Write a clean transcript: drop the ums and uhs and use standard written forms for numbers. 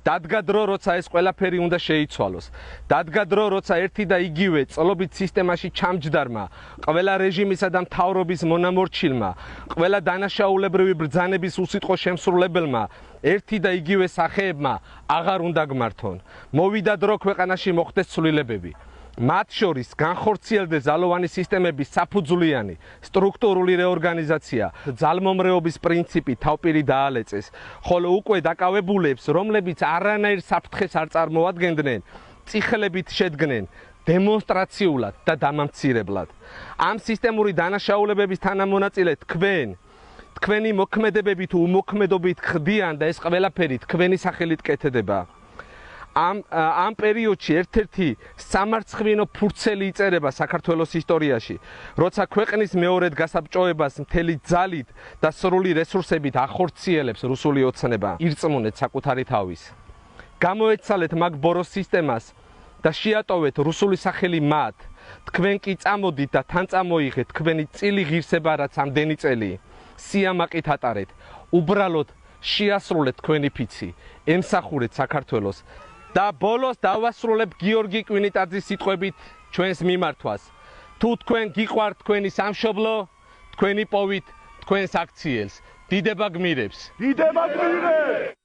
დადგა დრო, როცა ეს ყველაფერი უნდა შეიცვალოს. დადგა დრო, როცა ერთი და იგივე წლობით სისტემაში ჩამჯდარმა, ყველა რეჟიმისა და მთავრობის მონამორჩილმა, ყველა დანაშაულებრივი ბრძანების უსიტყვო შემსრულებელმა, ერთი და იგივე სახეებმა აღარ უნდა გმართონ. მოვიდა დრო ქვეყანაში მოხდეს ცვლილებები. მათ შორის განხორციელდეს ძალოვანი სისტემების საფუძვლიანი სტრუქტურული რეორგანიზაცია, ძალმომრეობის პრინციპი თავპირი დაალეწეს, ხოლო უკვე დაკავებულებს, რომლებიც არანაირ საფრთხეს არ წარმოადგენდნენ, წიხლებით შედგნენ დემონსტრაციულად და დამამცირებლად. ამ სისტემური დანაშაულებების თანამონაწილე თქვენი მოქმედებები თუ უმოქმედობით ხდიან და ეს ყველაფერი თქვენი სახელით კეთდება. ამ პერიოდში ერთ-ერთი სამარცხვინო ფურცელი იწერება საქართველოს ისტორიაში, როცა ქვეყნის მეორედ გასაბჭოებას მთელი ძალით და სრული რესურსებით ახორციელებს რუსული ოცნება. ირწმუნეთ საკუთარი თავის. გამოეცალეთ მაგ ბოროს სისტემას და შეატოვეთ რუსული სახელი მათ. თქვენ კი წამოდით და თან წამოიღეთ თქვენი წილი ღირსება, რაც ამდენი წელი სიამაყით ატარეთ. უბრალოდ შეასრულეთ თქვენი ფიცი, ემსახურეთ საქართველოს. და ბოლოს დავასრულებ გიორგი კვინიტაძის სიტყვებით ჩვენს მიმართვას. თუ თქვენ გიყვართ თქვენი სამშობლო, თქვენი პოვით თქვენს აქციელს. დიდება გმირებს. დიდება გმირებს.